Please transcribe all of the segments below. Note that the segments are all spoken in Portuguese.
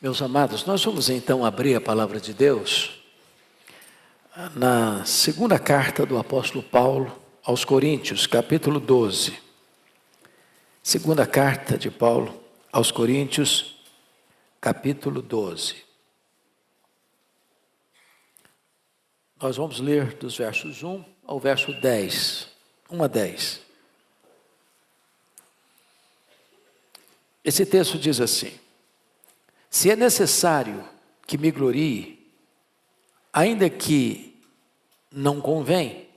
Meus amados, nós vamos então abrir a palavra de Deus na segunda carta do apóstolo Paulo aos Coríntios, capítulo 12. Segunda carta de Paulo aos Coríntios, capítulo 12. Nós vamos ler dos versos 1 ao verso 10, 1 a 10. Esse texto diz assim: se é necessário que me glorie, ainda que não convém,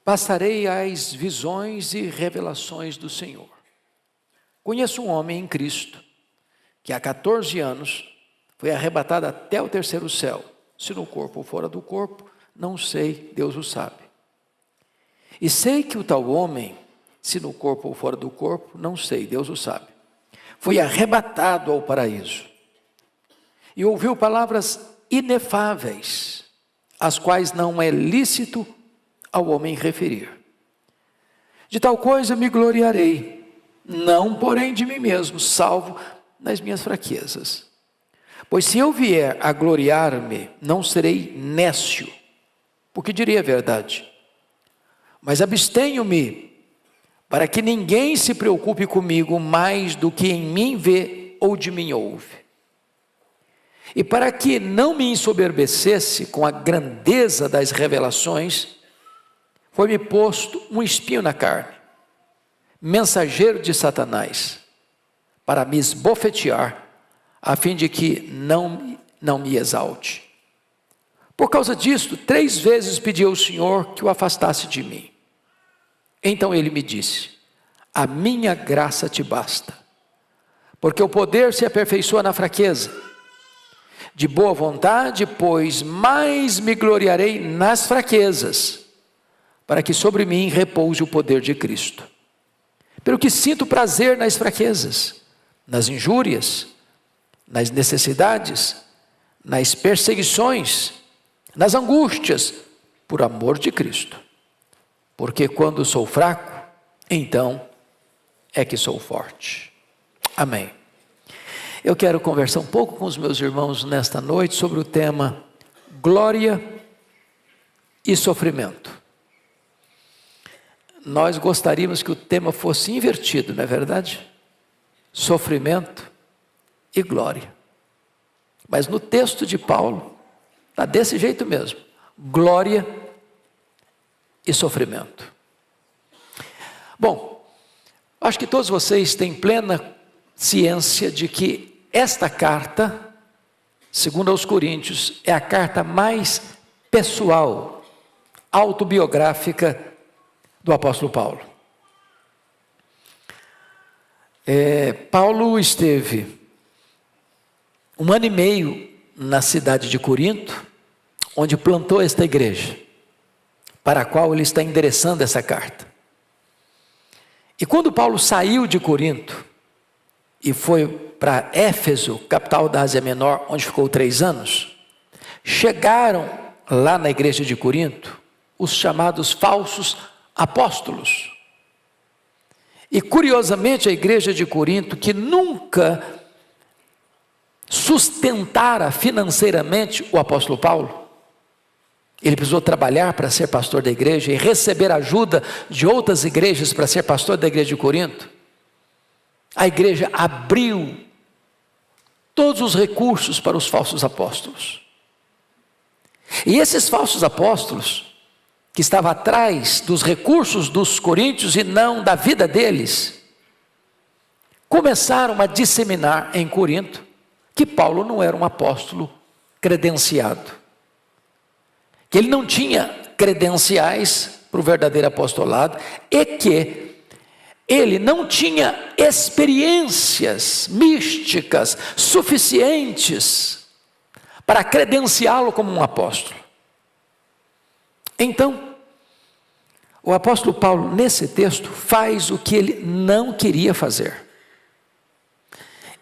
passarei às visões e revelações do Senhor. Conheço um homem em Cristo, que há 14 anos foi arrebatado até o terceiro céu. Se no corpo ou fora do corpo, não sei, Deus o sabe. E sei que o tal homem, se no corpo ou fora do corpo, não sei, Deus o sabe, foi arrebatado ao paraíso e ouviu palavras inefáveis, as quais não é lícito ao homem referir. De tal coisa me gloriarei, não porém de mim mesmo, salvo nas minhas fraquezas. Pois se eu vier a gloriar-me, não serei nécio, porque direi a verdade. Mas abstenho-me, para que ninguém se preocupe comigo mais do que em mim vê ou de mim ouve. E para que não me ensoberbecesse com a grandeza das revelações, foi-me posto um espinho na carne, mensageiro de Satanás, para me esbofetear, a fim de que não me exalte. Por causa disto, 3 vezes pedi ao Senhor que o afastasse de mim. Então ele me disse: a minha graça te basta, porque o poder se aperfeiçoa na fraqueza. De boa vontade, pois, mais me gloriarei nas fraquezas, para que sobre mim repouse o poder de Cristo. Pelo que sinto prazer nas fraquezas, nas injúrias, nas necessidades, nas perseguições, nas angústias, por amor de Cristo. Porque quando sou fraco, então é que sou forte. Amém. Eu quero conversar um pouco com os meus irmãos nesta noite sobre o tema glória e sofrimento. Nós gostaríamos que o tema fosse invertido, não é verdade? Sofrimento e glória. Mas no texto de Paulo, está desse jeito mesmo: glória e sofrimento. Bom, acho que todos vocês têm plena ciência de que esta carta, segundo aos Coríntios, é a carta mais pessoal, autobiográfica do apóstolo Paulo. Paulo esteve 1 ano e meio na cidade de Corinto, onde plantou esta igreja, para a qual ele está endereçando essa carta. E quando Paulo saiu de Corinto e foi para Éfeso, capital da Ásia Menor, onde ficou 3 anos, chegaram lá na igreja de Corinto os chamados falsos apóstolos. E curiosamente a igreja de Corinto, que nunca sustentara financeiramente o apóstolo Paulo, ele precisou trabalhar para ser pastor da igreja e receber ajuda de outras igrejas para ser pastor da igreja de Corinto. A igreja abriu todos os recursos para os falsos apóstolos. E esses falsos apóstolos, que estavam atrás dos recursos dos coríntios e não da vida deles, começaram a disseminar em Corinto que Paulo não era um apóstolo credenciado, que ele não tinha credenciais para o verdadeiro apostolado e que ele não tinha experiências místicas suficientes para credenciá-lo como um apóstolo. Então, o apóstolo Paulo, nesse texto, faz o que ele não queria fazer.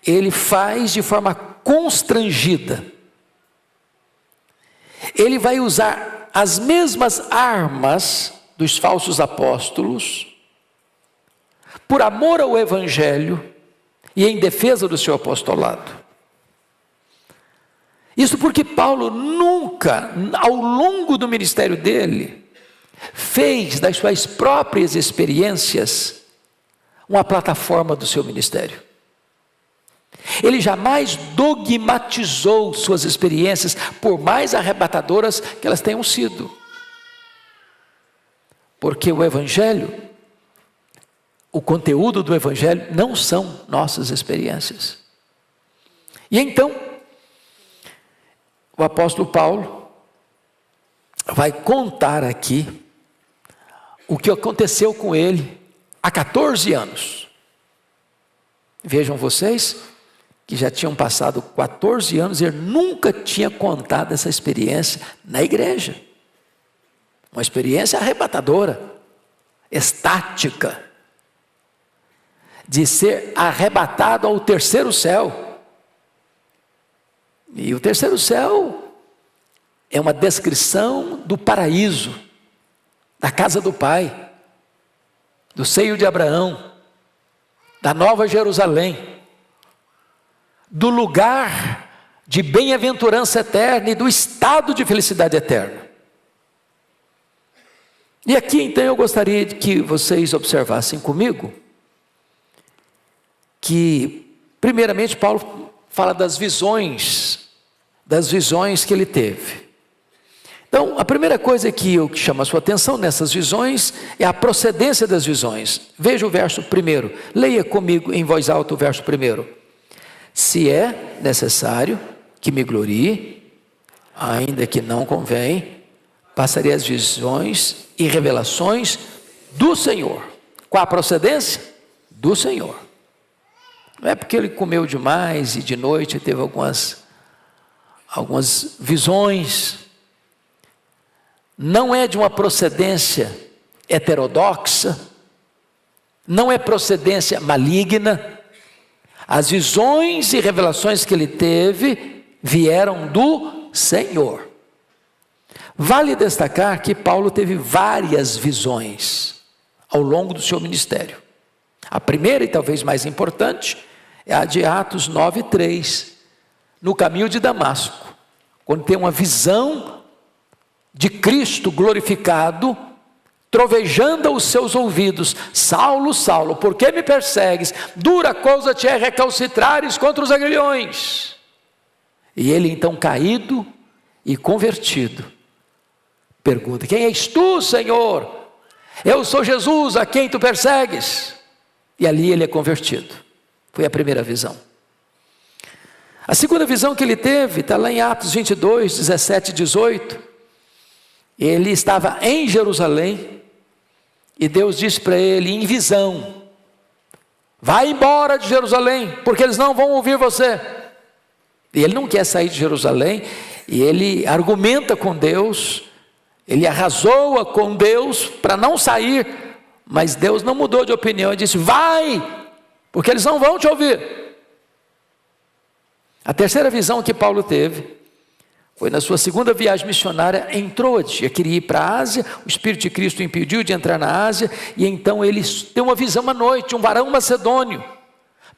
Ele faz de forma constrangida. Ele vai usar as mesmas armas dos falsos apóstolos, por amor ao Evangelho e em defesa do seu apostolado. Isso porque Paulo nunca, ao longo do ministério dele, fez das suas próprias experiências uma plataforma do seu ministério. Ele jamais dogmatizou suas experiências, por mais arrebatadoras que elas tenham sido. Porque o Evangelho, o conteúdo do Evangelho não são nossas experiências. E então, o apóstolo Paulo vai contar aqui o que aconteceu com ele há 14 anos. Vejam vocês que já tinham passado 14 anos e ele nunca tinha contado essa experiência na igreja. Uma experiência arrebatadora, estática, de ser arrebatado ao terceiro céu. E o terceiro céu é uma descrição do paraíso, da casa do Pai, do seio de Abraão, da Nova Jerusalém, do lugar de bem-aventurança eterna e do estado de felicidade eterna. E aqui então eu gostaria de que vocês observassem comigo que, primeiramente, Paulo fala das visões que ele teve. Então, a primeira coisa que chama a sua atenção nessas visões é a procedência das visões. Veja o verso 1, leia comigo em voz alta o verso 1. Se é necessário que me glorie, ainda que não convém, passarei as visões e revelações do Senhor. Qual a procedência? Do Senhor. Não é porque ele comeu demais e de noite teve algumas visões. Não é de uma procedência heterodoxa, não é procedência maligna. As visões e revelações que ele teve vieram do Senhor. Vale destacar que Paulo teve várias visões ao longo do seu ministério. A primeira e talvez mais importante é a de Atos 9:3, no caminho de Damasco, quando tem uma visão de Cristo glorificado, trovejando aos seus ouvidos: Saulo, Saulo, por que me persegues? Dura coisa te é recalcitrares contra os aguilhões. E ele então, caído e convertido, pergunta: quem és tu, Senhor? Eu sou Jesus, a quem tu persegues. E ali ele é convertido. Foi a primeira visão. A segunda visão que ele teve está lá em Atos 22, 17 e 18. Ele estava em Jerusalém e Deus disse para ele em visão: vai embora de Jerusalém, porque eles não vão ouvir você. E ele não quer sair de Jerusalém, e ele argumenta com Deus, ele arrazoa com Deus para não sair, mas Deus não mudou de opinião e disse: vai, porque eles não vão te ouvir. A terceira visão que Paulo teve foi na sua segunda viagem missionária em Troade. Ele queria ir para a Ásia, o Espírito de Cristo o impediu de entrar na Ásia, e então ele tem uma visão à noite, um varão macedônio: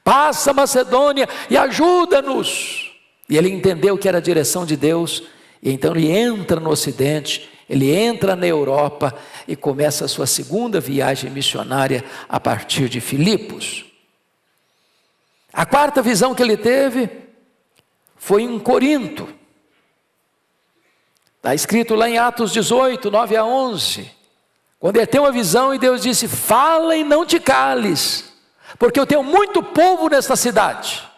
passa Macedônia e ajuda-nos. E ele entendeu que era a direção de Deus, e então ele entra no Ocidente, ele entra na Europa e começa a sua segunda viagem missionária a partir de Filipos. A quarta visão que ele teve foi em Corinto. Está escrito lá em Atos 18, 9 a 11. Quando ele tem uma visão e Deus disse: fala e não te cales, porque eu tenho muito povo nesta cidade.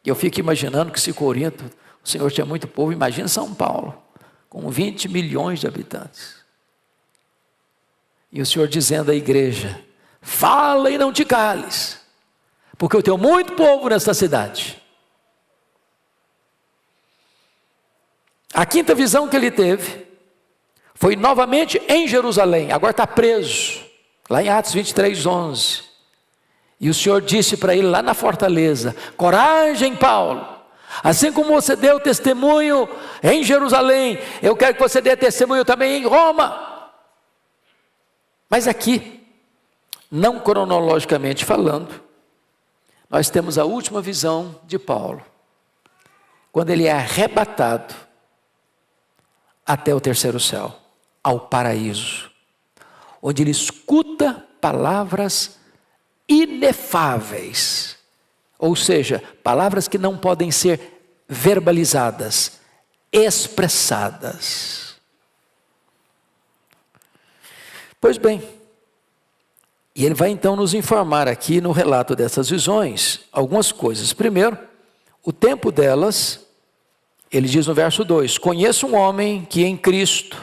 E eu fico imaginando que se Corinto, o Senhor tinha muito povo, imagina São Paulo, com 20 milhões de habitantes. E o Senhor dizendo à igreja: fala e não te cales, porque eu tenho muito povo nesta cidade. A quinta visão que ele teve foi novamente em Jerusalém. Agora está preso, lá em Atos 23, 11. E o Senhor disse para ele lá na fortaleza: coragem, Paulo, assim como você deu testemunho em Jerusalém, eu quero que você dê testemunho também em Roma. Mas aqui, não cronologicamente falando, nós temos a última visão de Paulo, quando ele é arrebatado até o terceiro céu, ao paraíso, onde ele escuta palavras inefáveis, ou seja, palavras que não podem ser verbalizadas, expressadas. Pois bem, e ele vai então nos informar aqui no relato dessas visões algumas coisas. Primeiro, o tempo delas, ele diz no verso 2: conheço um homem que em Cristo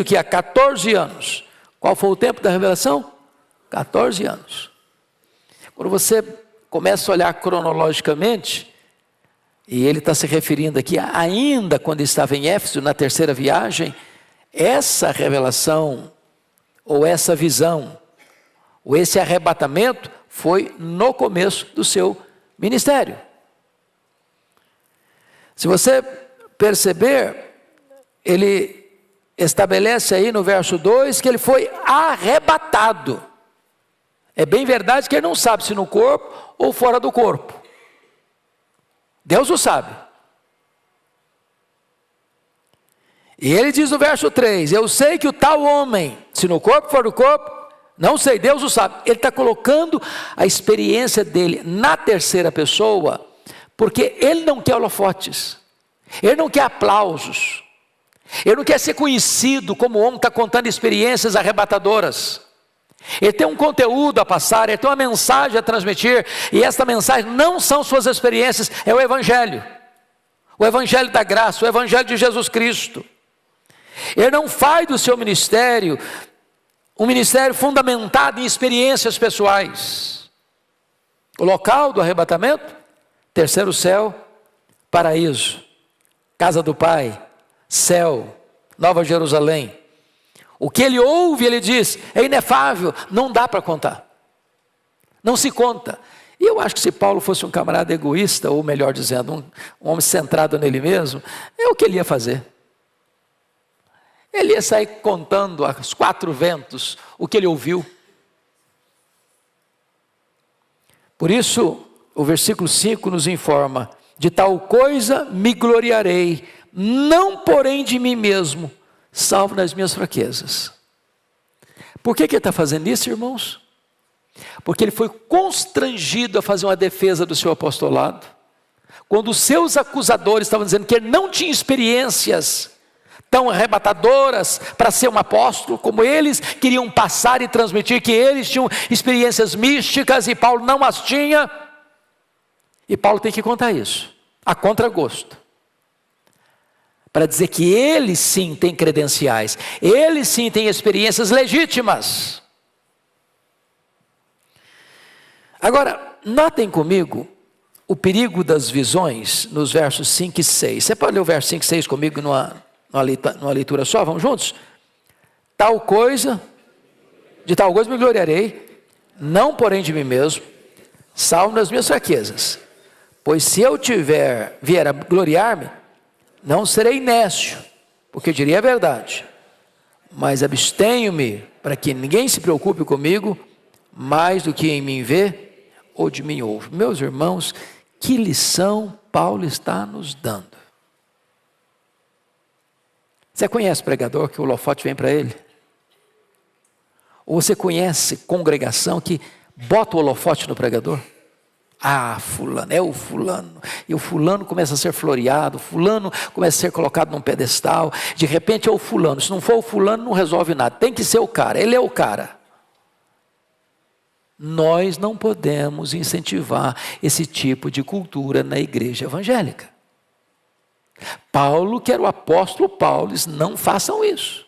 que há 14 anos. Qual foi o tempo da revelação? 14 anos. Quando você começa a olhar cronologicamente, e ele está se referindo aqui ainda quando estava em Éfeso, na terceira viagem, essa revelação, ou essa visão, ou esse arrebatamento, foi no começo do seu ministério. Se você perceber, ele estabelece aí no verso 2 que ele foi arrebatado. É bem verdade que ele não sabe se no corpo ou fora do corpo. Deus o sabe. E ele diz no verso 3, eu sei que o tal homem, se no corpo ou fora do corpo, não sei, Deus o sabe. Ele está colocando a experiência dele na terceira pessoa, porque ele não quer holofotes, ele não quer aplausos, ele não quer ser conhecido como o homem está contando experiências arrebatadoras. Ele tem um conteúdo a passar, ele tem uma mensagem a transmitir, e esta mensagem não são suas experiências, é o Evangelho da graça, o Evangelho de Jesus Cristo. Ele não faz do seu ministério um ministério fundamentado em experiências pessoais. O local do arrebatamento, terceiro céu, paraíso, casa do Pai, céu, Nova Jerusalém. O que ele ouve, ele diz, é inefável, não dá para contar, não se conta. E eu acho que se Paulo fosse um camarada egoísta, ou melhor dizendo, um homem centrado nele mesmo, é o que ele ia fazer. Ele ia sair contando aos quatro ventos o que ele ouviu. Por isso, o versículo 5 nos informa, de tal coisa me gloriarei, não porém de mim mesmo, salvo nas minhas fraquezas. Por que ele está fazendo isso, irmãos? Porque ele foi constrangido a fazer uma defesa do seu apostolado, quando os seus acusadores estavam dizendo que ele não tinha experiências tão arrebatadoras para ser um apóstolo, como eles queriam passar e transmitir, que eles tinham experiências místicas e Paulo não as tinha. E Paulo tem que contar isso, a contragosto, para dizer que ele sim tem credenciais, ele sim tem experiências legítimas. Agora, notem comigo o perigo das visões nos versos 5 e 6. Você pode ler o verso 5 e 6 comigo numa leitura só? Vamos juntos? De tal coisa me gloriarei, não porém de mim mesmo, salvo nas minhas fraquezas. Pois se eu vier a gloriar-me, não serei nécio, porque direi a verdade, mas abstenho-me para que ninguém se preocupe comigo, mais do que em mim vê ou de mim ouve. Meus irmãos, que lição Paulo está nos dando. Você conhece pregador que o holofote vem para ele? Ou você conhece congregação que bota o holofote no pregador? Ah, fulano, é o fulano. E o fulano começa a ser floreado, o fulano começa a ser colocado num pedestal. De repente é o fulano. Se não for o fulano, não resolve nada. Tem que ser o cara, ele é o cara. Nós não podemos incentivar esse tipo de cultura na igreja evangélica. Paulo, que era o apóstolo Paulo, diz, não façam isso.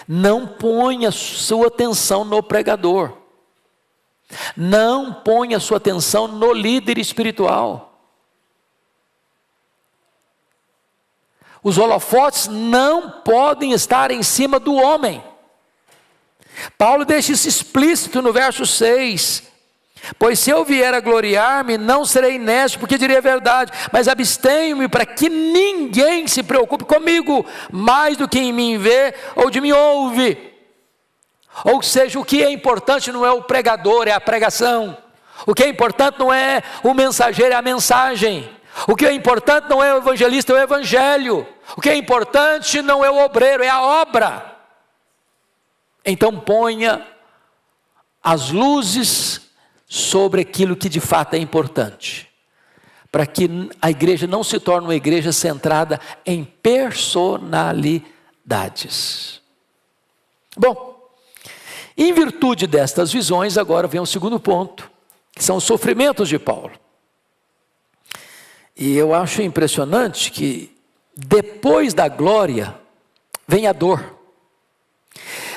Não ponha sua atenção no pregador. Não ponha sua atenção no líder espiritual. Os holofotes não podem estar em cima do homem. Paulo deixa isso explícito no verso 6. Pois se eu vier a gloriar-me, não serei nécio, porque direi a verdade, mas abstenho-me para que ninguém se preocupe comigo, mais do que em mim vê ou de mim ouve. Ou seja, o que é importante não é o pregador, é a pregação. O que é importante não é o mensageiro, é a mensagem. O que é importante não é o evangelista, é o evangelho. O que é importante não é o obreiro, é a obra. Então ponha as luzes sobre aquilo que de fato é importante, para que a igreja não se torne uma igreja centrada em personalidades. Bom, em virtude destas visões, agora vem o segundo ponto, que são os sofrimentos de Paulo. E eu acho impressionante que depois da glória vem a dor.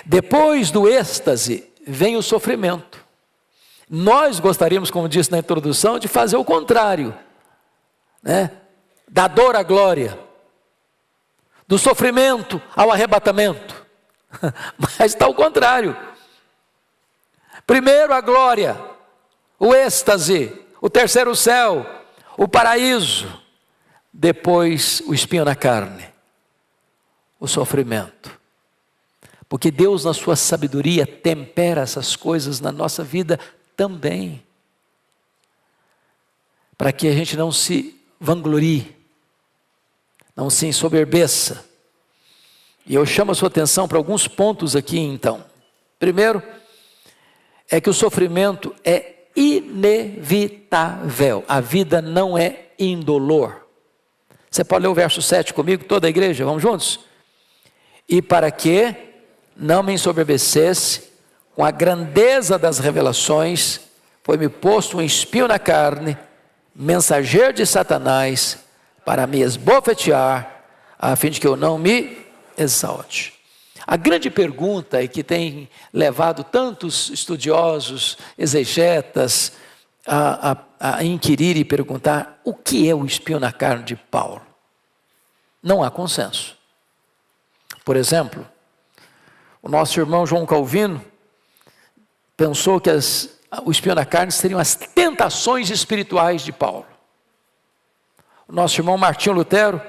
Depois do êxtase vem o sofrimento. Nós gostaríamos, como disse na introdução, de fazer o contrário, né? Da dor à glória, do sofrimento ao arrebatamento. Mas está ao contrário. Primeiro a glória, o êxtase, o terceiro céu, o paraíso. Depois o espinho na carne, o sofrimento. Porque Deus, na sua sabedoria, tempera essas coisas na nossa vida também, para que a gente não se vanglorie, não se ensoberbeça. E eu chamo a sua atenção para alguns pontos aqui então. Primeiro, é que o sofrimento é inevitável, a vida não é indolor. Você pode ler o verso 7 comigo, toda a igreja, vamos juntos? E para que não me ensoberbecesse com a grandeza das revelações, foi-me posto um espinho na carne, mensageiro de Satanás, para me esbofetear, a fim de que eu não me exalte. A grande pergunta, e que tem levado tantos estudiosos, exegetas, a inquirir e perguntar: o que é o espinho na carne de Paulo? Não há consenso. Por exemplo, o nosso irmão João Calvino pensou que o espinho na carne seriam as tentações espirituais de Paulo. O nosso irmão Martinho Lutero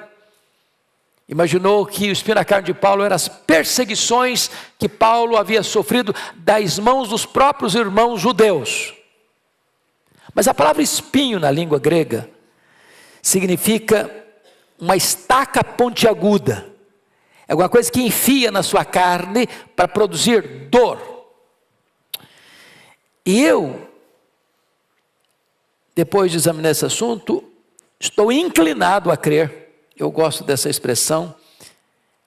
imaginou que o espinho na carne de Paulo eram as perseguições que Paulo havia sofrido das mãos dos próprios irmãos judeus. Mas a palavra espinho na língua grega significa uma estaca pontiaguda. É alguma coisa que enfia na sua carne para produzir dor. E eu, depois de examinar esse assunto, estou inclinado a crer, eu gosto dessa expressão,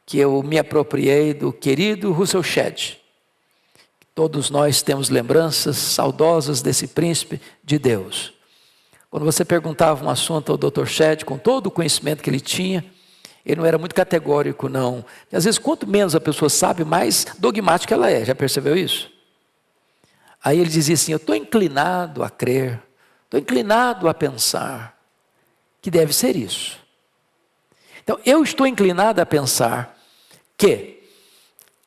que eu me apropriei do querido Russell Shedd. Todos nós temos lembranças saudosas desse príncipe de Deus. Quando você perguntava um assunto ao Dr. Shedd, com todo o conhecimento que ele tinha, ele não era muito categórico, não. E às vezes, quanto menos a pessoa sabe, mais dogmática ela é. Já percebeu isso? Aí ele dizia assim: eu estou inclinado a crer, estou inclinado a pensar que deve ser isso. Então, eu estou inclinado a pensar que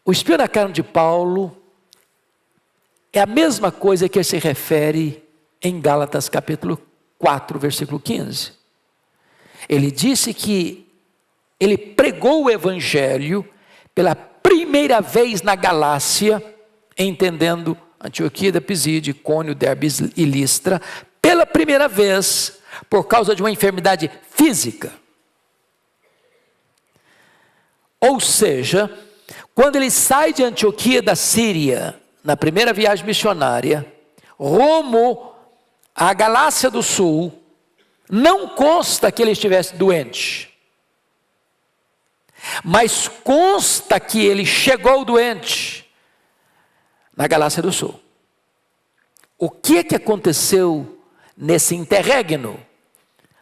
o espinho na carne de Paulo é a mesma coisa que ele se refere em Gálatas capítulo 4, versículo 15. Ele disse que ele pregou o evangelho pela primeira vez na Galácia, entendendo Antioquia da Pisídia, Icônio, Derbe e Listra, pela primeira vez, por causa de uma enfermidade física. Ou seja, quando ele sai de Antioquia da Síria, na primeira viagem missionária, rumo à Galácia do Sul, não consta que ele estivesse doente. Mas consta que ele chegou doente na Galácia do Sul. O que aconteceu nesse interregno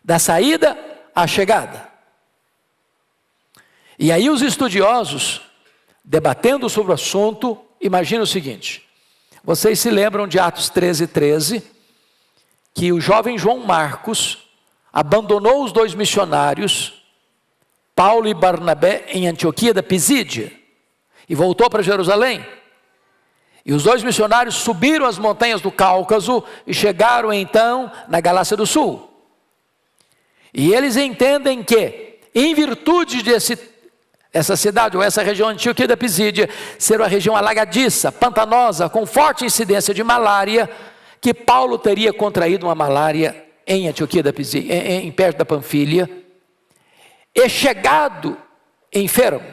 da saída à chegada? E aí os estudiosos, debatendo sobre o assunto, imaginam o seguinte: vocês se lembram de Atos 13:13, que o jovem João Marcos abandonou os 2 missionários, Paulo e Barnabé, em Antioquia da Pisídia, e voltou para Jerusalém. E os 2 missionários subiram as montanhas do Cáucaso e chegaram então na Galácia do Sul. E eles entendem que, em virtude essa cidade ou essa região Antioquia da Pisídia ser uma região alagadiça, pantanosa, com forte incidência de malária, que Paulo teria contraído uma malária em Antioquia da Pisídia, em perto da Panfilha, e chegado enfermo.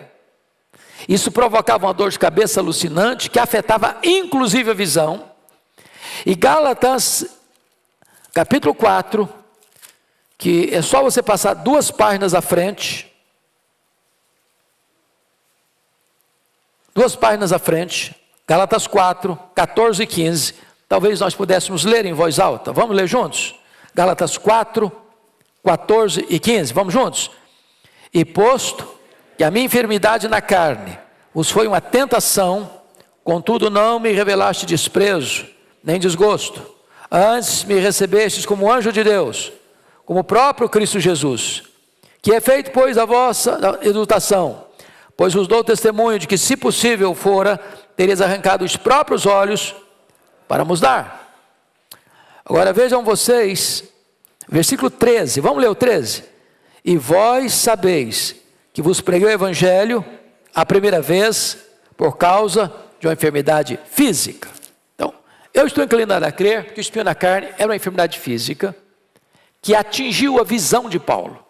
Isso provocava uma dor de cabeça alucinante, que afetava inclusive a visão. E Gálatas, capítulo 4, que é só você passar 2 páginas à frente. 2 páginas à frente, Gálatas 4, 14 e 15. Talvez nós pudéssemos ler em voz alta. Vamos ler juntos? Gálatas 4, 14 e 15. Vamos juntos? E posto que a minha enfermidade na carne vos foi uma tentação, contudo não me revelaste desprezo, nem desgosto. Antes me recebestes como anjo de Deus, como o próprio Cristo Jesus. Que é feito, pois, a vossa exultação, pois vos dou testemunho de que, se possível fora, tereis arrancado os próprios olhos para nos dar. Agora vejam vocês, versículo 13, vamos ler o 13? E vós sabeis que vos preguei o evangelho a primeira vez por causa de uma enfermidade física. Então, eu estou inclinado a crer que o espinho na carne era uma enfermidade física que atingiu a visão de Paulo.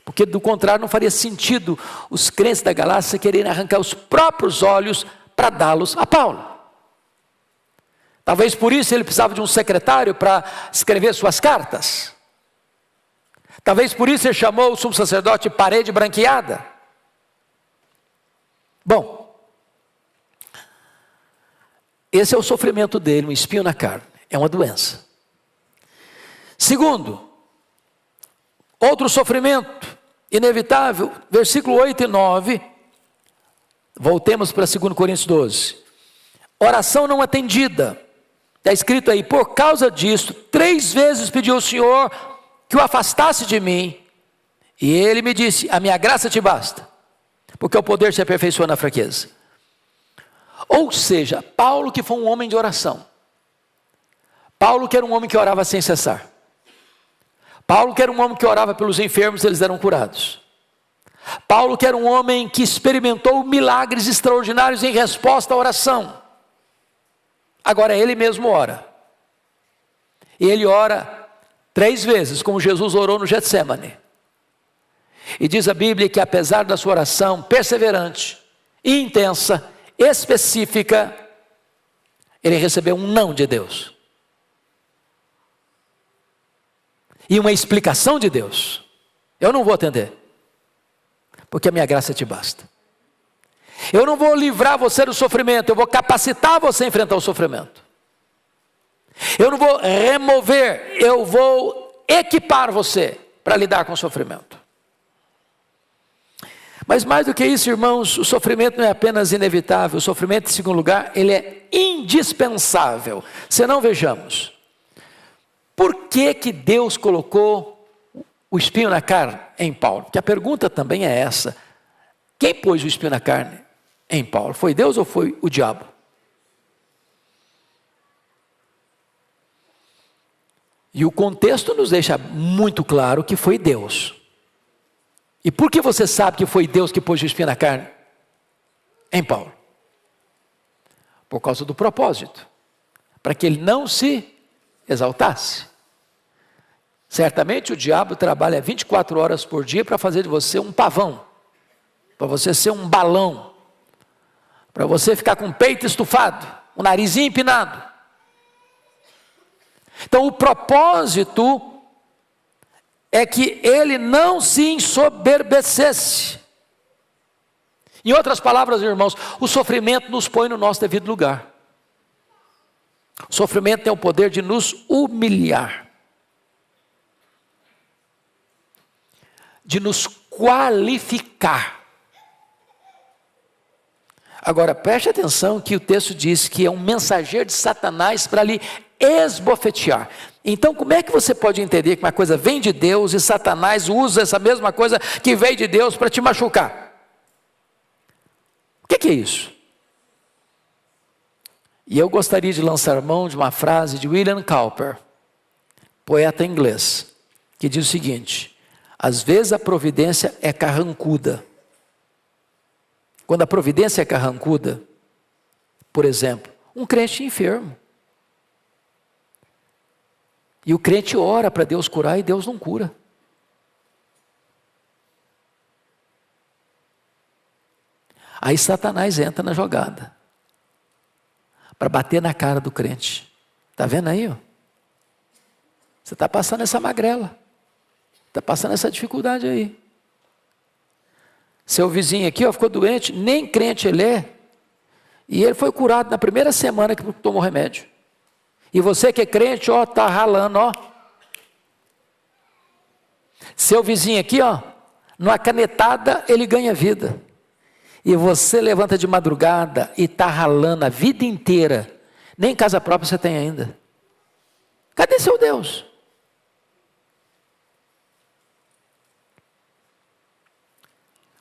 Porque do contrário não faria sentido os crentes da Galácia quererem arrancar os próprios olhos para dá-los a Paulo. Talvez por isso ele precisava de um secretário para escrever suas cartas. Talvez por isso ele chamou o sumo sacerdote de parede branqueada. Bom, esse é o sofrimento dele, um espinho na carne. É uma doença. Segundo, outro sofrimento inevitável, versículo 8 e 9. Voltemos para 2 Coríntios 12. Oração não atendida. Está escrito aí, por causa disso, 3 vezes pediu ao Senhor que o afastasse de mim. E ele me disse, a minha graça te basta, porque o poder se aperfeiçoa na fraqueza. Ou seja, Paulo, que foi um homem de oração. Paulo, que era um homem que orava sem cessar. Paulo, que era um homem que orava pelos enfermos, eles eram curados. Paulo, que era um homem que experimentou milagres extraordinários em resposta à oração. Agora ele mesmo ora. E ele ora 3 vezes, como Jesus orou no Getsemane. E diz a Bíblia que apesar da sua oração perseverante, intensa, específica, ele recebeu um não de Deus. E uma explicação de Deus. Eu não vou atender, porque a minha graça te basta. Eu não vou livrar você do sofrimento, eu vou capacitar você a enfrentar o sofrimento. Eu não vou remover, eu vou equipar você para lidar com o sofrimento. Mas mais do que isso, irmãos, o sofrimento não é apenas inevitável, o sofrimento, em segundo lugar, ele é indispensável. Senão, vejamos, por que que Deus colocou o espinho na carne em Paulo? Porque a pergunta também é essa: quem pôs o espinho na carne em Paulo? Foi Deus ou foi o diabo? E o contexto nos deixa muito claro que foi Deus. E por que você sabe que foi Deus que pôs o espinho na carne em Paulo? Por causa do propósito, para que ele não se exaltasse. Certamente o diabo trabalha 24 horas por dia para fazer de você um pavão, para você ser um balão, para você ficar com o peito estufado, o narizinho empinado. Então o propósito é que ele não se ensoberbecesse. Em outras palavras, irmãos, o sofrimento nos põe no nosso devido lugar. O sofrimento tem o poder de nos humilhar, de nos qualificar. Agora, preste atenção que o texto diz que é um mensageiro de Satanás para lhe esbofetear. Então, como é que você pode entender que uma coisa vem de Deus e Satanás usa essa mesma coisa que veio de Deus para te machucar? O que é isso? E eu gostaria de lançar mão de uma frase de William Cowper, poeta inglês, que diz o seguinte: às vezes a providência é carrancuda. Quando a providência é carrancuda, por exemplo, um crente enfermo. E o crente ora para Deus curar e Deus não cura. Aí Satanás entra na jogada para bater na cara do crente. Está vendo aí? Ó? Você está passando essa magrela. Está passando essa dificuldade aí. Seu vizinho aqui ficou doente, nem crente ele é. E ele foi curado na primeira semana que tomou remédio. E você que é crente, está ralando, Seu vizinho aqui, numa canetada, ele ganha vida. E você levanta de madrugada e está ralando a vida inteira. Nem casa própria você tem ainda. Cadê seu Deus?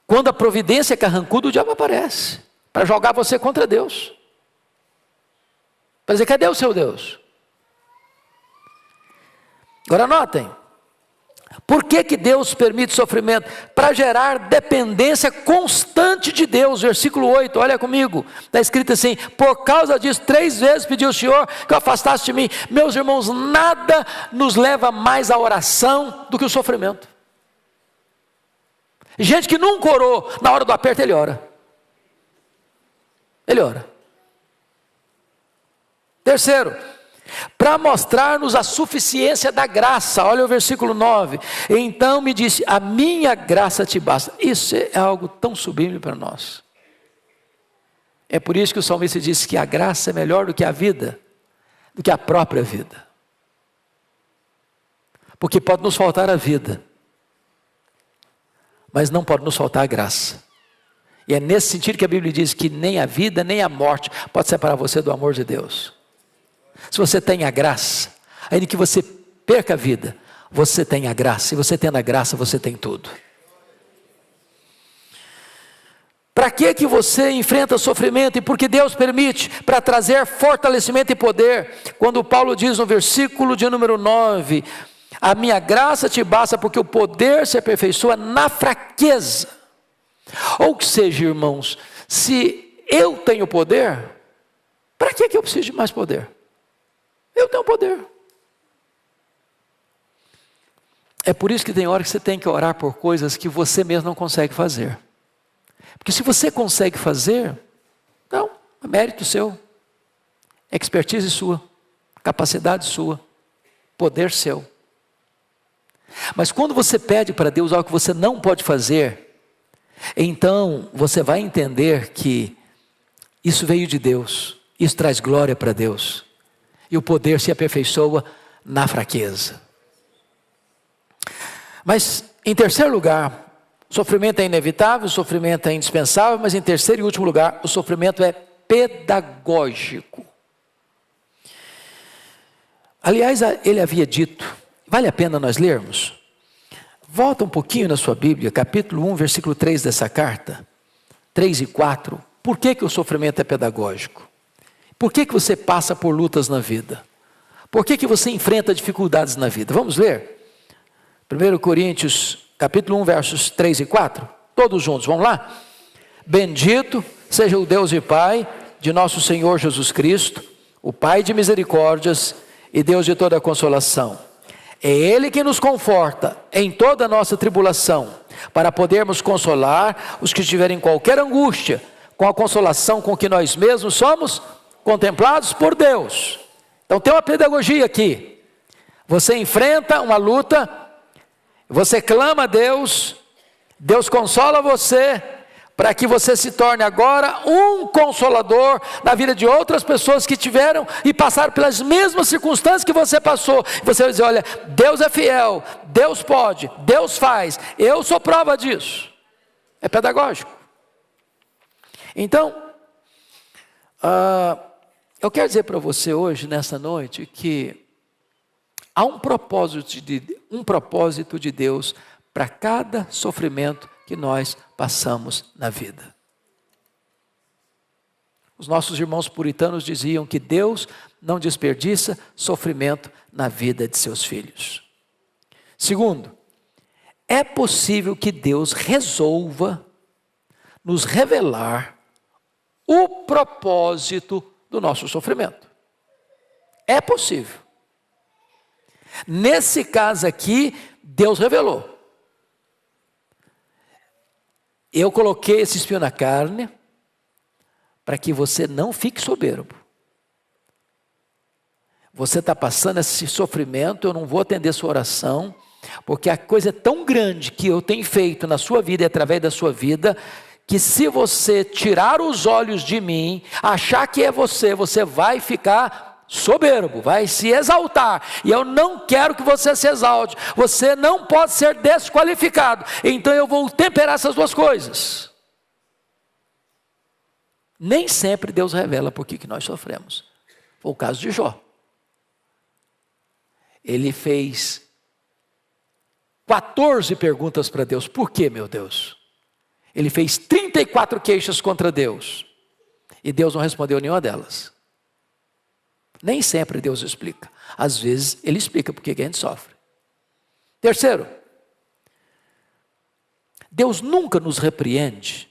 Quando a providência é carrancuda, o diabo aparece. Para jogar você contra Deus. Para dizer, cadê o seu Deus? Agora notem. Por que Deus permite sofrimento? Para gerar dependência constante de Deus. Versículo 8, olha comigo. Está escrito assim: por causa disso, 3 vezes pediu o Senhor que eu afastasse de mim. Meus irmãos, nada nos leva mais à oração do que o sofrimento. Gente que nunca orou, na hora do aperto ele ora. Ele ora. Terceiro, para mostrar-nos a suficiência da graça. Olha o versículo 9. Então me disse, a minha graça te basta. Isso é algo tão sublime para nós. É por isso que o salmista disse que a graça é melhor do que a vida, do que a própria vida. Porque pode nos faltar a vida, mas não pode nos faltar a graça. E é nesse sentido que a Bíblia diz que nem a vida, nem a morte pode separar você do amor de Deus. Se você tem a graça, ainda que você perca a vida, você tem a graça. E você tendo a graça, você tem tudo. Para que você enfrenta sofrimento? E por que Deus permite? Para trazer fortalecimento e poder. Quando Paulo diz no versículo de número 9, a minha graça te basta porque o poder se aperfeiçoa na fraqueza. Ou que seja, irmãos, se eu tenho poder, para que eu preciso de mais poder? Eu tenho poder. É por isso que tem hora que você tem que orar por coisas que você mesmo não consegue fazer. Porque se você consegue fazer, então, é mérito seu, expertise sua, capacidade sua, poder seu. Mas quando você pede para Deus algo que você não pode fazer, então você vai entender que isso veio de Deus, isso traz glória para Deus. E o poder se aperfeiçoa na fraqueza. Mas, em terceiro lugar, o sofrimento é inevitável, o sofrimento é indispensável, mas em terceiro e último lugar, o sofrimento é pedagógico. Aliás, ele havia dito, vale a pena nós lermos? Volta um pouquinho na sua Bíblia, capítulo 1, versículo 3 dessa carta, 3 e 4. Por que o sofrimento é pedagógico? Por que você passa por lutas na vida? Por que você enfrenta dificuldades na vida? Vamos ler? 1 Coríntios, capítulo 1, versos 3 e 4. Todos juntos, vamos lá? Bendito seja o Deus e Pai de nosso Senhor Jesus Cristo, o Pai de misericórdias e Deus de toda consolação. É Ele que nos conforta em toda a nossa tribulação, para podermos consolar os que estiverem em qualquer angústia, com a consolação com que nós mesmos somos contemplados por Deus. Então tem uma pedagogia aqui. Você enfrenta uma luta, você clama a Deus, Deus consola você, para que você se torne agora um consolador na vida de outras pessoas que tiveram e passaram pelas mesmas circunstâncias que você passou. Você vai dizer, olha, Deus é fiel, Deus pode, Deus faz, eu sou prova disso. É pedagógico. Então, eu quero dizer para você hoje, nessa noite, que há um propósito de Deus para cada sofrimento que nós passamos na vida. Os nossos irmãos puritanos diziam que Deus não desperdiça sofrimento na vida de seus filhos. Segundo, é possível que Deus resolva nos revelar o propósito do nosso sofrimento. É possível. Nesse caso aqui, Deus revelou. Eu coloquei esse espinho na carne para que você não fique soberbo. Você está passando esse sofrimento, eu não vou atender sua oração, porque a coisa é tão grande que eu tenho feito na sua vida e através da sua vida, que se você tirar os olhos de mim, achar que é você, você vai ficar soberbo, vai se exaltar, e eu não quero que você se exalte, você não pode ser desqualificado, então eu vou temperar essas duas coisas. Nem sempre Deus revela por que nós sofremos. Foi o caso de Jó. Ele fez 14 perguntas para Deus. Por que, meu Deus? Ele fez 34 queixas contra Deus. E Deus não respondeu nenhuma delas. Nem sempre Deus explica. Às vezes Ele explica por que a gente sofre. Terceiro, Deus nunca nos repreende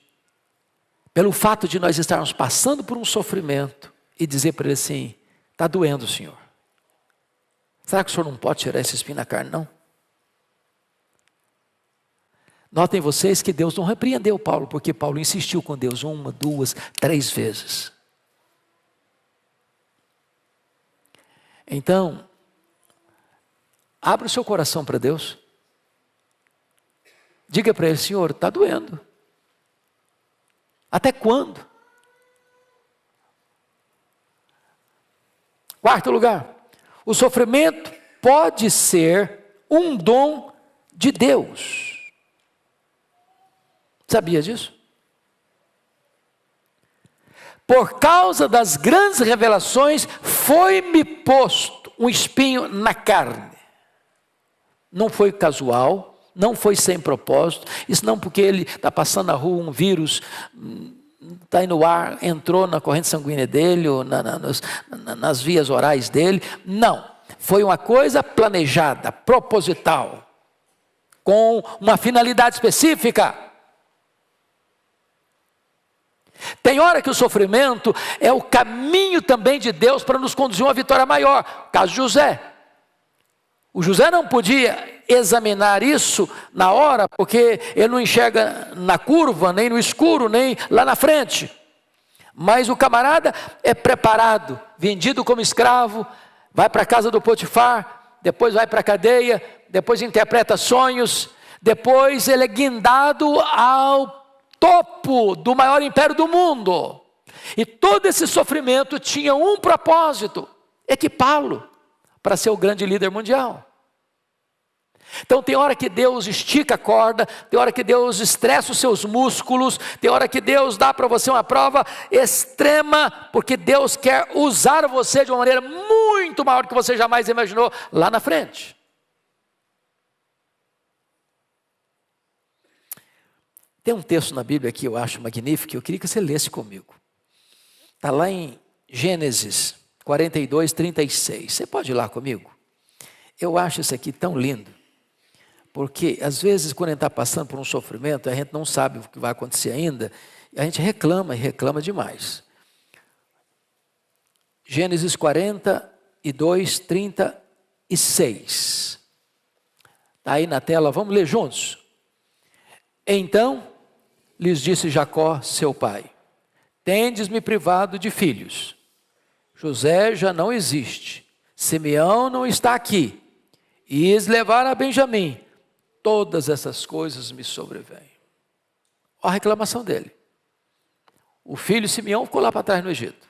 pelo fato de nós estarmos passando por um sofrimento e dizer para Ele assim: está doendo, Senhor. Será que o Senhor não pode tirar esse espinho na carne, não? Notem vocês que Deus não repreendeu Paulo, porque Paulo insistiu com Deus 1, 2, 3 vezes. Então, abra o seu coração para Deus. Diga para Ele: Senhor, está doendo. Até quando? Quarto lugar, o sofrimento pode ser um dom de Deus. Sabia disso? Por causa das grandes revelações, foi-me posto um espinho na carne. Não foi casual, não foi sem propósito, isso não porque ele está passando na rua, um vírus está aí no ar, entrou na corrente sanguínea dele, ou nas vias orais dele. Não, foi uma coisa planejada, proposital, com uma finalidade específica. Tem hora que o sofrimento é o caminho também de Deus para nos conduzir a uma vitória maior. Caso de José. O José não podia examinar isso na hora, porque ele não enxerga na curva, nem no escuro, nem lá na frente. Mas o camarada é preparado, vendido como escravo, vai para a casa do Potifar, depois vai para a cadeia, depois interpreta sonhos, depois ele é guindado ao topo do maior império do mundo. E todo esse sofrimento tinha um propósito: equipá-lo para ser o grande líder mundial. Então tem hora que Deus estica a corda, tem hora que Deus estressa os seus músculos, tem hora que Deus dá para você uma prova extrema, porque Deus quer usar você de uma maneira muito maior do que você jamais imaginou lá na frente. Tem um texto na Bíblia que eu acho magnífico, que eu queria que você lesse comigo. Está lá em Gênesis 42, 36. Você pode ir lá comigo? Eu acho isso aqui tão lindo, porque às vezes quando a gente está passando por um sofrimento, a gente não sabe o que vai acontecer ainda, e a gente reclama e reclama demais. Gênesis 42, 36. Está aí na tela, vamos ler juntos? Então lhes disse Jacó, seu pai: tendes-me privado de filhos. José já não existe, Simeão não está aqui, is levar a Benjamim. Todas essas coisas me sobrevêm. Olha a reclamação dele. O filho Simeão ficou lá para trás no Egito.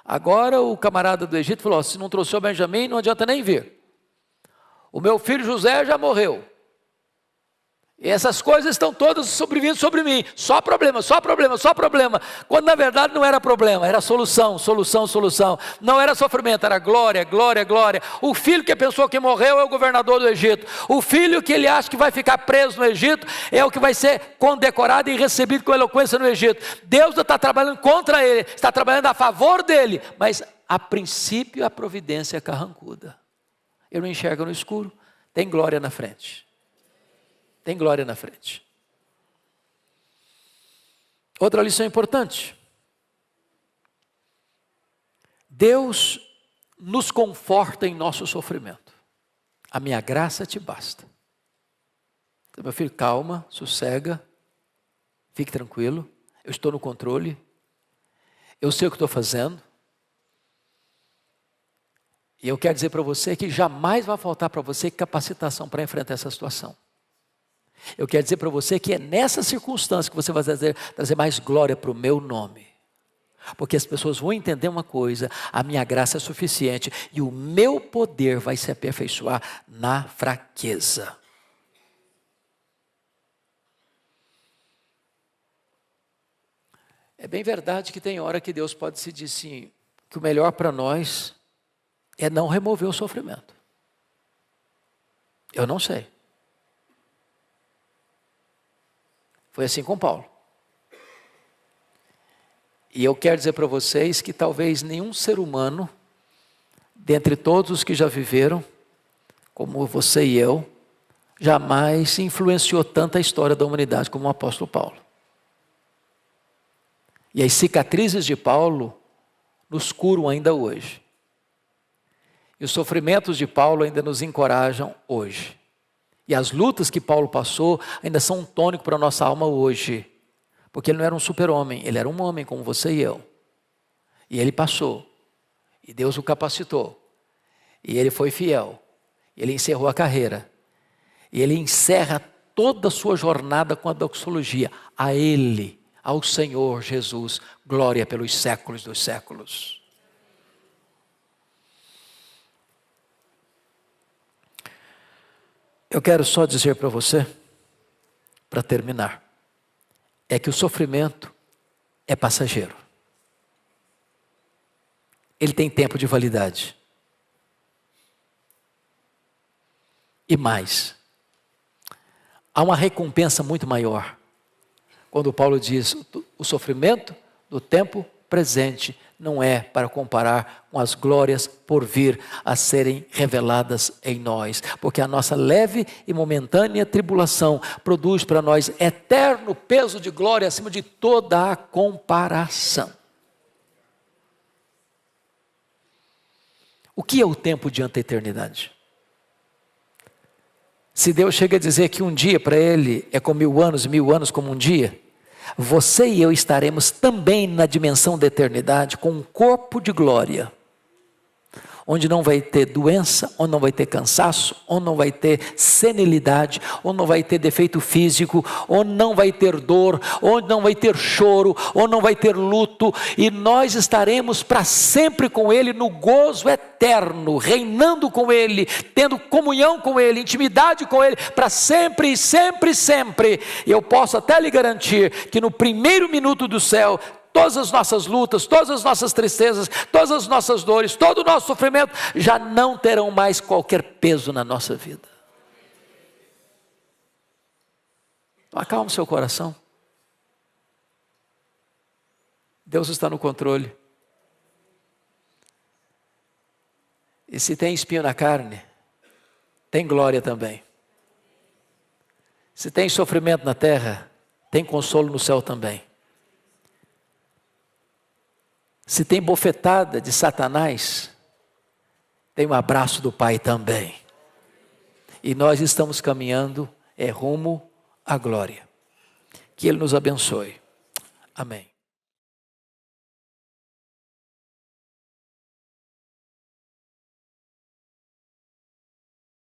Agora o camarada do Egito falou: se não trouxe o Benjamim, não adianta nem vir. O meu filho José já morreu. E essas coisas estão todas sobrevindo sobre mim. Só problema, só problema, só problema. Quando na verdade não era problema, era solução, solução, solução. Não era sofrimento, era glória, glória, glória. O filho que pensou que morreu é o governador do Egito. O filho que ele acha que vai ficar preso no Egito é o que vai ser condecorado e recebido com eloquência no Egito. Deus não está trabalhando contra ele, está trabalhando a favor dele. Mas a princípio a providência é carrancuda. Eu não enxergo no escuro, tem glória na frente. Tem glória na frente. Outra lição importante. Deus nos conforta em nosso sofrimento. A minha graça te basta. Então, meu filho, calma, sossega, fique tranquilo, eu estou no controle, eu sei o que estou fazendo. E eu quero dizer para você que jamais vai faltar para você capacitação para enfrentar essa situação. Eu quero dizer para você que é nessa circunstância que você vai trazer mais glória para o meu nome. Porque as pessoas vão entender uma coisa: a minha graça é suficiente e o meu poder vai se aperfeiçoar na fraqueza. É bem verdade que tem hora que Deus pode decidir assim, que o melhor para nós é não remover o sofrimento. Eu não sei. Foi assim com Paulo. E eu quero dizer para vocês que talvez nenhum ser humano, dentre todos os que já viveram, como você e eu, jamais influenciou tanto a história da humanidade como o apóstolo Paulo. E as cicatrizes de Paulo nos curam ainda hoje. E os sofrimentos de Paulo ainda nos encorajam hoje. E as lutas que Paulo passou ainda são um tônico para a nossa alma hoje. Porque ele não era um super-homem, ele era um homem como você e eu. E ele passou. E Deus o capacitou. E ele foi fiel. Ele encerrou a carreira. E ele encerra toda a sua jornada com a doxologia. A Ele, ao Senhor Jesus, glória pelos séculos dos séculos. Eu quero só dizer para você, para terminar, é que o sofrimento é passageiro. Ele tem tempo de validade. E mais, há uma recompensa muito maior. Quando Paulo diz, o sofrimento do tempo presente não é para comparar com as glórias por vir a serem reveladas em nós. Porque a nossa leve e momentânea tribulação produz para nós eterno peso de glória acima de toda a comparação. O que é o tempo diante da eternidade? Se Deus chega a dizer que um dia para Ele é como 1000 anos, 1000 anos como um dia, você e eu estaremos também na dimensão da eternidade com um corpo de glória, onde não vai ter doença, onde não vai ter cansaço, onde não vai ter senilidade, onde não vai ter defeito físico, onde não vai ter dor, onde não vai ter choro, onde não vai ter luto, e nós estaremos para sempre com Ele no gozo eterno, reinando com Ele, tendo comunhão com Ele, intimidade com Ele, para sempre, sempre, sempre. E eu posso até lhe garantir que no primeiro minuto do céu, todas as nossas lutas, todas as nossas tristezas, todas as nossas dores, todo o nosso sofrimento já não terão mais qualquer peso na nossa vida. Então, acalme seu coração. Deus está no controle. E se tem espinho na carne, tem glória também. Se tem sofrimento na terra, tem consolo no céu também. Se tem bofetada de Satanás, tem um abraço do Pai também. E nós estamos caminhando rumo à glória. Que Ele nos abençoe. Amém.